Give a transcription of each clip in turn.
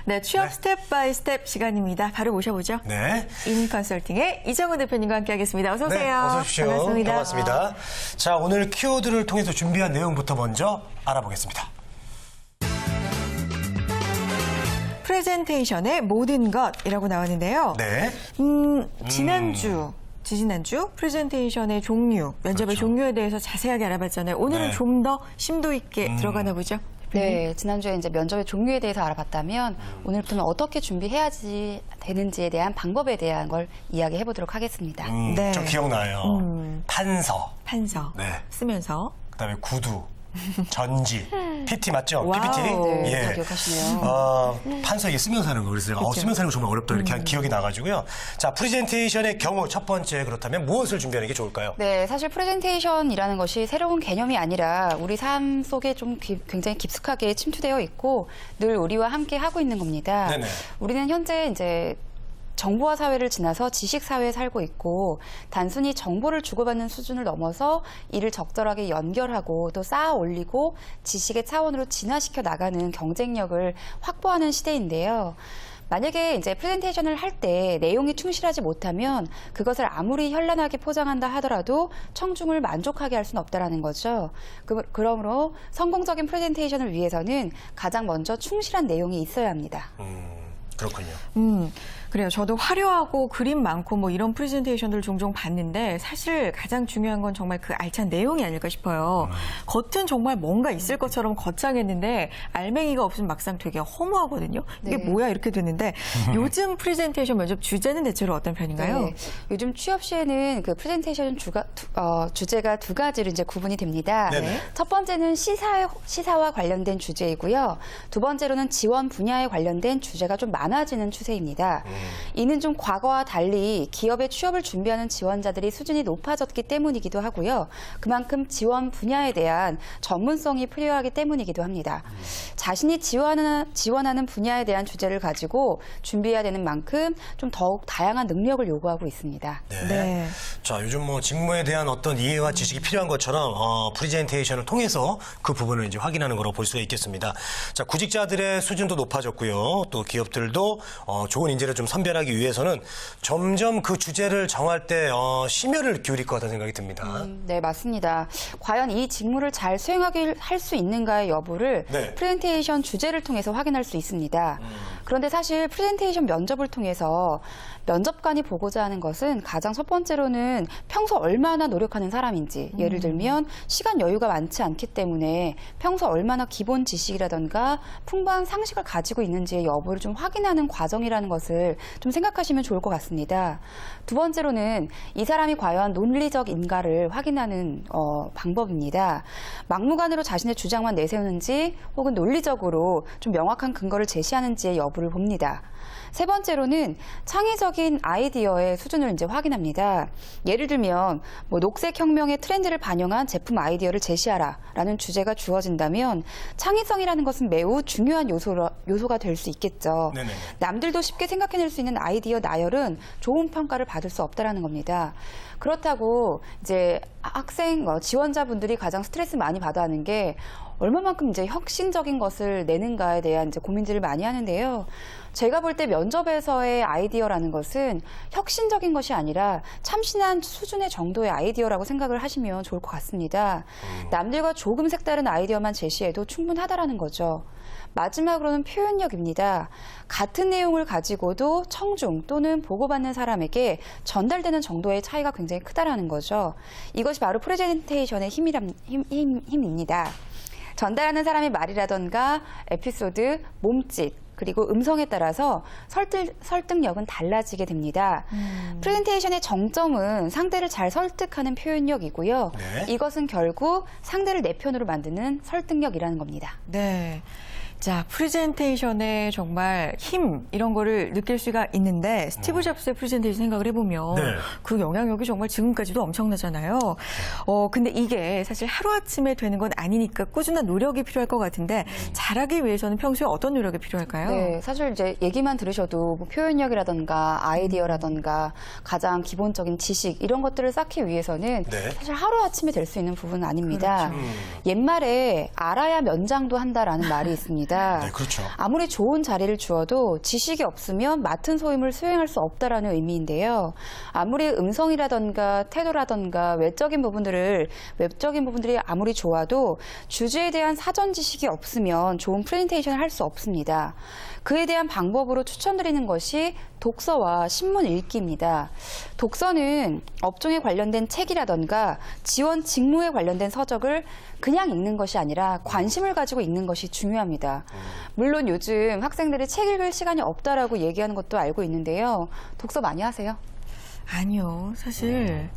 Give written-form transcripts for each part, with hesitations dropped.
네, 취업 스텝 바이 스텝 시간입니다. 바로 모셔보죠. 네. 인컨설팅의 이정훈 대표님과 함께하겠습니다. 어서 오세요. 네, 어서 오십시오. 반갑습니다. 반갑습니다. 자, 오늘 키워드를 통해서 준비한 내용부터 먼저 알아보겠습니다. 프레젠테이션의 모든 것이라고 나왔는데요. 네. 지지난주 프레젠테이션의 종류, 면접의 그렇죠. 종류에 대해서 자세하게 알아봤잖아요. 오늘은 네. 좀 더 심도 있게 들어가나 보죠. 네, 지난주에 이제 면접의 종류에 대해서 알아봤다면 오늘부터는 어떻게 준비해야지 되는지에 대한 방법에 대한 걸 이야기해 보도록 하겠습니다. 네. 저 기억나요. 판서, 판서 네. 쓰면서 그다음에 구두, 전지, PT 맞죠? 와우. PPT? 네, 다 기억하시네요. 판서 이게 쓰면서 하는 거 그래서 제가 쓰면서 하는 거 정말 어렵다 이렇게 한 기억이 나가지고요. 자, 프레젠테이션의 경우 첫 번째 그렇다면 무엇을 준비하는 게 좋을까요? 네, 사실 프레젠테이션이라는 것이 새로운 개념이 아니라 우리 삶 속에 좀 굉장히 깊숙하게 침투되어 있고 늘 우리와 함께 하고 있는 겁니다. 네네. 우리는 현재 이제 정보화 사회를 지나서 지식 사회에 살고 있고 단순히 정보를 주고받는 수준을 넘어서 이를 적절하게 연결하고 또 쌓아 올리고 지식의 차원으로 진화시켜 나가는 경쟁력을 확보하는 시대인데요. 만약에 이제 프레젠테이션을 할 때 내용이 충실하지 못하면 그것을 아무리 현란하게 포장한다 하더라도 청중을 만족하게 할 수는 없다라는 거죠. 그러므로 성공적인 프레젠테이션을 위해서는 가장 먼저 충실한 내용이 있어야 합니다. 그렇군요. 그래요. 저도 화려하고 그림 많고 뭐 이런 프레젠테이션들 종종 봤는데 사실 가장 중요한 건 정말 그 알찬 내용이 아닐까 싶어요. 겉은 정말 뭔가 있을 것처럼 거창했는데 알맹이가 없으면 막상 되게 허무하거든요. 이게 네. 뭐야 이렇게 되는데 요즘 프레젠테이션 면접 주제는 대체로 어떤 편인가요? 네, 요즘 취업 시에는 그 프레젠테이션 주제가 두 가지로 이제 구분이 됩니다. 네네. 첫 번째는 시사와 관련된 주제이고요. 두 번째로는 지원 분야에 관련된 주제가 좀 많아지는 추세입니다. 이는 좀 과거와 달리 기업의 취업을 준비하는 지원자들이 수준이 높아졌기 때문이기도 하고요. 그만큼 지원 분야에 대한 전문성이 필요하기 때문이기도 합니다. 자신이 지원하는 분야에 대한 주제를 가지고 준비해야 되는 만큼 좀 더욱 다양한 능력을 요구하고 있습니다. 네. 네. 자, 요즘 뭐 직무에 대한 어떤 이해와 지식이 필요한 것처럼 프레젠테이션을 통해서 그 부분을 이제 확인하는 거로 볼 수가 있겠습니다. 자, 구직자들의 수준도 높아졌고요. 또 기업들도 좋은 인재를 좀 선별하기 위해서는 점점 그 주제를 정할 때 심혈을 기울일 것 같다는 생각이 듭니다. 네, 맞습니다. 과연 이 직무를 잘 수행하게 할 수 있는가의 여부를 네. 프레젠테이션 주제를 통해서 확인할 수 있습니다. 그런데 사실 프레젠테이션 면접을 통해서 면접관이 보고자 하는 것은 가장 첫 번째로는 평소 얼마나 노력하는 사람인지, 예를 들면 시간 여유가 많지 않기 때문에 평소 얼마나 기본 지식이라던가 풍부한 상식을 가지고 있는지의 여부를 좀 확인하는 과정이라는 것을 좀 생각하시면 좋을 것 같습니다. 두 번째로는 이 사람이 과연 논리적인가를 확인하는 방법입니다. 막무가내로 자신의 주장만 내세우는지 혹은 논리적으로 좀 명확한 근거를 제시하는지의 여부를 봅니다. 세 번째로는 창의적인 아이디어의 수준을 이제 확인합니다. 예를 들면 뭐 녹색혁명의 트렌드를 반영한 제품 아이디어를 제시하라라는 주제가 주어진다면 창의성이라는 것은 매우 중요한 요소가 될 수 있겠죠. 네네. 남들도 쉽게 생각해낼 수 있는 아이디어 나열은 좋은 평가를 받을 수 없다라는 겁니다. 그렇다고 이제 지원자분들이 가장 스트레스 많이 받아 하는 게 얼마만큼 이제 혁신적인 것을 내는가에 대한 이제 고민들을 많이 하는데요. 제가 볼 때 면접에서의 아이디어라는 것은 혁신적인 것이 아니라 참신한 수준의 정도의 아이디어라고 생각을 하시면 좋을 것 같습니다. 남들과 조금 색다른 아이디어만 제시해도 충분하다라는 거죠. 마지막으로는 표현력입니다. 같은 내용을 가지고도 청중 또는 보고받는 사람에게 전달되는 정도의 차이가 굉장히 크다라는 거죠. 이것이 바로 프레젠테이션의 힘입니다. 전달하는 사람의 말이라던가 에피소드, 몸짓, 그리고 음성에 따라서 설득력은 달라지게 됩니다. 프레젠테이션의 정점은 상대를 잘 설득하는 표현력이고요. 네. 이것은 결국 상대를 내 편으로 만드는 설득력이라는 겁니다. 네. 자, 프레젠테이션의 정말 힘 이런 거를 느낄 수가 있는데 스티브 잡스의 프레젠테이션 생각을 해보면 네. 그 영향력이 정말 지금까지도 엄청나잖아요. 근데 이게 사실 하루아침에 되는 건 아니니까 꾸준한 노력이 필요할 것 같은데 잘하기 위해서는 평소에 어떤 노력이 필요할까요? 네, 사실 이제 얘기만 들으셔도 뭐 표현력이라던가 아이디어라던가 가장 기본적인 지식 이런 것들을 쌓기 위해서는 네. 사실 하루아침에 될 수 있는 부분은 아닙니다. 옛말에 알아야 면장도 한다라는 말이 있습니다. 겁니다. 네, 그렇죠. 아무리 좋은 자리를 주어도 지식이 없으면 맡은 소임을 수행할 수 없다라는 의미인데요. 아무리 음성이라던가 태도라던가 외적인 부분들이 아무리 좋아도 주제에 대한 사전 지식이 없으면 좋은 프레젠테이션을 할 수 없습니다. 그에 대한 방법으로 추천드리는 것이 독서와 신문 읽기입니다. 독서는 업종에 관련된 책이라던가 지원 직무에 관련된 서적을 그냥 읽는 것이 아니라 관심을 가지고 읽는 것이 중요합니다. 물론 요즘 학생들이 책 읽을 시간이 없다라고 얘기하는 것도 알고 있는데요. 독서 많이 하세요? 아니요. 사실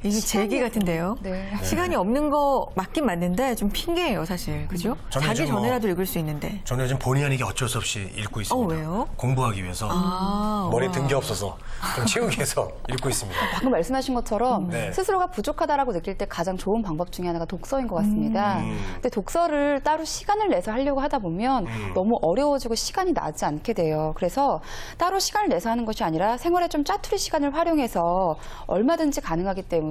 이게 제 얘기 같은데요. 네. 시간이 없는 거 맞긴 맞는데 좀 핑계예요, 사실. 그죠? 저는 자기 요즘 전에라도 읽을 수 있는데. 저는 요즘 본의 아니게 어쩔 수 없이 읽고 있습니다. 왜요? 공부하기 위해서. 머리에 든 게 없어서 좀 채우기 위해서 읽고 있습니다. 방금 말씀하신 것처럼 네. 스스로가 부족하다라고 느낄 때 가장 좋은 방법 중에 하나가 독서인 것 같습니다. 근데 독서를 따로 시간을 내서 하려고 하다 보면 너무 어려워지고 시간이 나지 않게 돼요. 그래서 따로 시간을 내서 하는 것이 아니라 생활에 좀 짜투리 시간을 활용해서 얼마든지 가능하기 때문에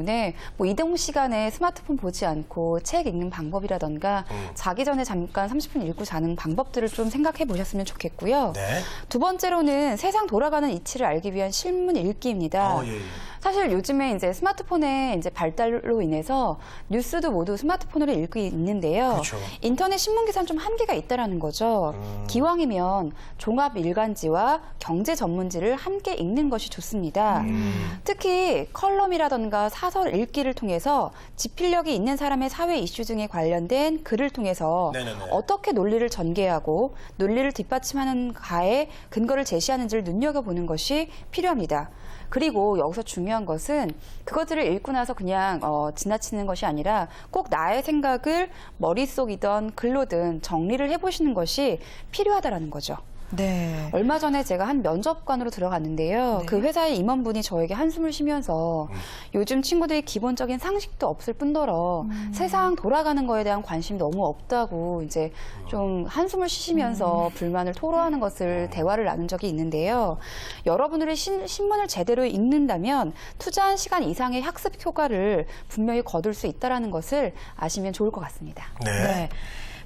뭐 이동 시간에 스마트폰 보지 않고 책 읽는 방법이라던가 자기 전에 잠깐 30분 읽고 자는 방법들을 좀 생각해 보셨으면 좋겠고요. 네. 두 번째로는 세상 돌아가는 이치를 알기 위한 신문 읽기입니다. 예. 사실 요즘에 이제 스마트폰의 이제 발달로 인해서 뉴스도 모두 스마트폰으로 읽고 있는데요. 그렇죠. 인터넷 신문 기사는 좀 한계가 있다라는 거죠. 기왕이면 종합 일간지와 경제 전문지를 함께 읽는 것이 좋습니다. 특히 컬럼이라던가 사설 읽기를 통해서 지필력이 있는 사람의 사회 이슈 등에 관련된 글을 통해서 네네네. 어떻게 논리를 전개하고 논리를 뒷받침하는 가에 근거를 제시하는지를 눈여겨보는 것이 필요합니다. 그리고 여기서 중요한 것은 그것들을 읽고 나서 그냥 지나치는 것이 아니라 꼭 나의 생각을 머릿속이든 글로든 정리를 해보시는 것이 필요하다라는 거죠. 네. 얼마 전에 제가 한 면접관으로 들어갔는데요. 네. 그 회사의 임원분이 저에게 한숨을 쉬면서 요즘 친구들이 기본적인 상식도 없을 뿐더러 세상 돌아가는 거에 대한 관심이 너무 없다고 이제 좀 한숨을 쉬시면서 불만을 토로하는 것을 대화를 나눈 적이 있는데요. 여러분들이 신문을 제대로 읽는다면 투자한 시간 이상의 학습 효과를 분명히 거둘 수 있다는 것을 아시면 좋을 것 같습니다. 네.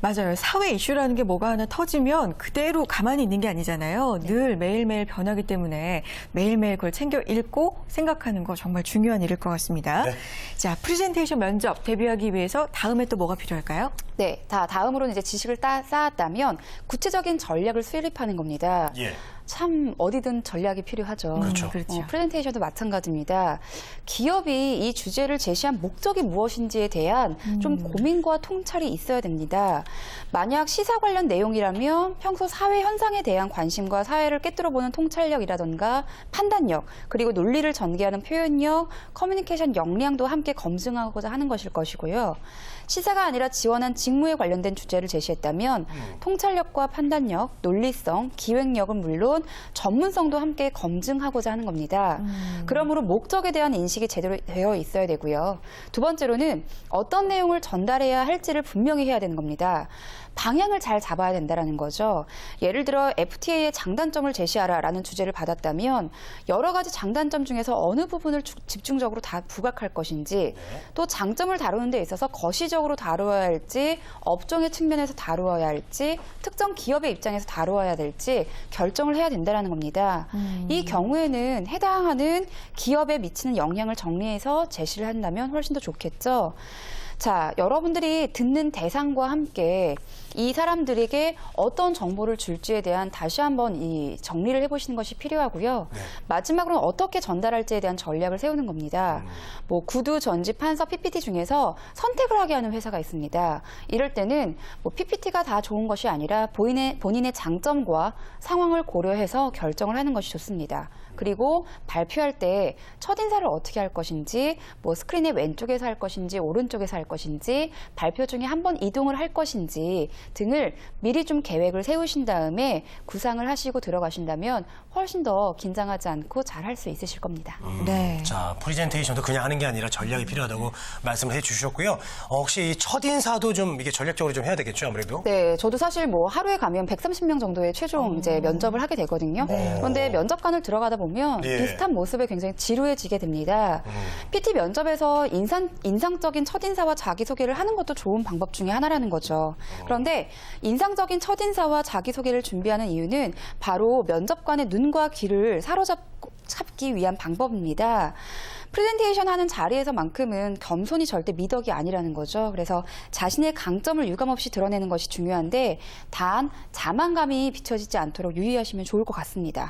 맞아요. 사회 이슈라는 게 뭐가 하나 터지면 그대로 가만히 있는 게 아니잖아요. 늘 매일매일 변하기 때문에 매일매일 그걸 챙겨 읽고 생각하는 거 정말 중요한 일일 것 같습니다. 네. 자, 프레젠테이션 면접 데뷔하기 위해서 다음에 또 뭐가 필요할까요? 네, 다음으로는 이제 지식을 쌓았다면 구체적인 전략을 수립하는 겁니다. 예. 참 어디든 전략이 필요하죠. 그렇죠. 그렇죠. 프레젠테이션도 마찬가지입니다. 기업이 이 주제를 제시한 목적이 무엇인지에 대한 좀 고민과 통찰이 있어야 됩니다. 만약 시사 관련 내용이라면 평소 사회 현상에 대한 관심과 사회를 꿰뚫어보는 통찰력이라던가 판단력, 그리고 논리를 전개하는 표현력, 커뮤니케이션 역량도 함께 검증하고자 하는 것일 것이고요. 시사가 아니라 지원한 직무에 관련된 주제를 제시했다면 통찰력과 판단력, 논리성, 기획력은 물론 전문성도 함께 검증하고자 하는 겁니다. 그러므로 목적에 대한 인식이 제대로 되어 있어야 되고요. 두 번째로는 어떤 내용을 전달해야 할지를 분명히 해야 되는 겁니다. 방향을 잘 잡아야 된다는 거죠. 예를 들어 FTA의 장단점을 제시하라라는 주제를 받았다면 여러 가지 장단점 중에서 어느 부분을 집중적으로 다 부각할 것인지 또 장점을 다루는 데 있어서 거시적으로 다루어야 할지 업종의 측면에서 다루어야 할지 특정 기업의 입장에서 다루어야 될지 결정을 해야 된다는 겁니다. 이 경우에는 해당하는 기업에 미치는 영향을 정리해서 제시를 한다면 훨씬 더 좋겠죠. 자, 여러분들이 듣는 대상과 함께 이 사람들에게 어떤 정보를 줄지에 대한 다시 한번 이 정리를 해보시는 것이 필요하고요. 마지막으로는 어떻게 전달할지에 대한 전략을 세우는 겁니다. 뭐 구두, 전지, 판서, PPT 중에서 선택을 하게 하는 회사가 있습니다. 이럴 때는 뭐 PPT가 다 좋은 것이 아니라 본인의 장점과 상황을 고려해서 결정을 하는 것이 좋습니다. 그리고 발표할 때 첫인사를 어떻게 할 것인지, 뭐 스크린의 왼쪽에서 할 것인지, 오른쪽에서 할 것인지, 발표 중에 한 번 이동을 할 것인지 등을 미리 좀 계획을 세우신 다음에 구상을 하시고 들어가신다면 훨씬 더 긴장하지 않고 잘 할 수 있으실 겁니다. 네. 자, 프레젠테이션도 그냥 하는 게 아니라 전략이 필요하다고 말씀을 해주셨고요. 혹시 첫인사도 좀 이게 전략적으로 좀 해야 되겠죠, 아무래도? 네, 저도 사실 뭐 하루에 가면 130명 정도의 최종 이제 면접을 하게 되거든요. 그런데 면접관을 들어가다 보면 보면 예. 비슷한 모습에 굉장히 지루해지게 됩니다. PT 면접에서 인상적인 첫인사와 자기소개를 하는 것도 좋은 방법 중에 하나라는 거죠. 그런데 인상적인 첫인사와 자기소개를 준비하는 이유는 바로 면접관의 눈과 귀를 사로잡기 위한 방법입니다. 프레젠테이션 하는 자리에서만큼은 겸손이 절대 미덕이 아니라는 거죠. 그래서 자신의 강점을 유감없이 드러내는 것이 중요한데 단 자만감이 비춰지지 않도록 유의하시면 좋을 것 같습니다.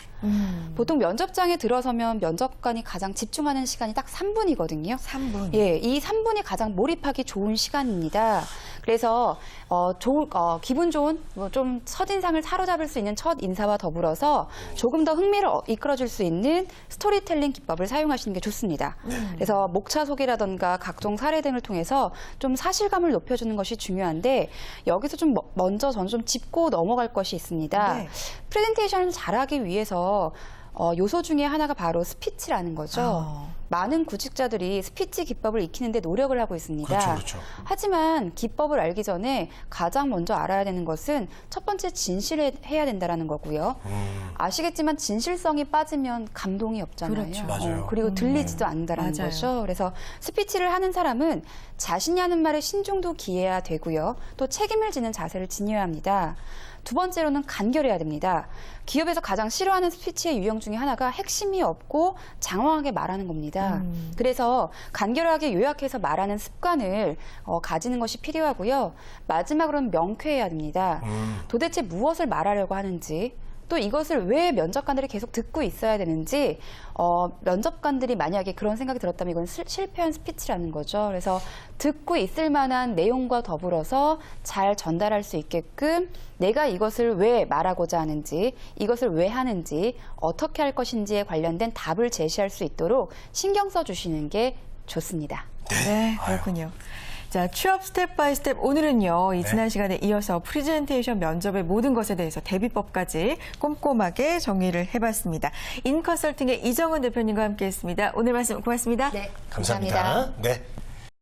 보통 면접장에 들어서면 면접관이 가장 집중하는 시간이 딱 3분이거든요. 3분. 예, 이 3분이 가장 몰입하기 좋은 시간입니다. 그래서 기분 좋은 좀 첫인상을 사로잡을 수 있는 첫 인사와 더불어서 조금 더 흥미를 이끌어줄 수 있는 스토리텔링 기법을 사용하시는 게 좋습니다. 그래서 목차 소개라던가 각종 사례 등을 통해서 좀 사실감을 높여주는 것이 중요한데 여기서 좀 먼저 저는 좀 짚고 넘어갈 것이 있습니다. 네. 프레젠테이션을 잘하기 위해서 요소 중에 하나가 바로 스피치라는 거죠. 많은 구직자들이 스피치 기법을 익히는 데 노력을 하고 있습니다. 그렇죠. 하지만 기법을 알기 전에 가장 먼저 알아야 되는 것은 첫 번째 진실해야 된다는 거고요. 아시겠지만 진실성이 빠지면 감동이 없잖아요. 그렇죠. 맞아요. 그리고 들리지도 않는다는 맞아요. 거죠. 그래서 스피치를 하는 사람은 자신이 하는 말에 신중도 기해야 되고요. 또 책임을 지는 자세를 지녀야 합니다. 두 번째로는 간결해야 됩니다. 기업에서 가장 싫어하는 스피치의 유형 중에 하나가 핵심이 없고 장황하게 말하는 겁니다. 그래서 간결하게 요약해서 말하는 습관을 가지는 것이 필요하고요. 마지막으로는 명쾌해야 됩니다. 도대체 무엇을 말하려고 하는지 또 이것을 왜 면접관들이 계속 듣고 있어야 되는지 면접관들이 만약에 그런 생각이 들었다면 이건 실패한 스피치라는 거죠. 그래서 듣고 있을 만한 내용과 더불어서 잘 전달할 수 있게끔 내가 이것을 왜 말하고자 하는지, 이것을 왜 하는지, 어떻게 할 것인지에 관련된 답을 제시할 수 있도록 신경 써주시는 게 좋습니다. 네, 그렇군요. 자, 취업 스텝 바이 스텝 오늘은요. 이 지난 시간에 이어서 프레젠테이션 면접의 모든 것에 대해서 대비법까지 꼼꼼하게 정리를 해봤습니다. 인컨설팅의 이정은 대표님과 함께했습니다. 오늘 말씀 고맙습니다. 네, 감사합니다. 네.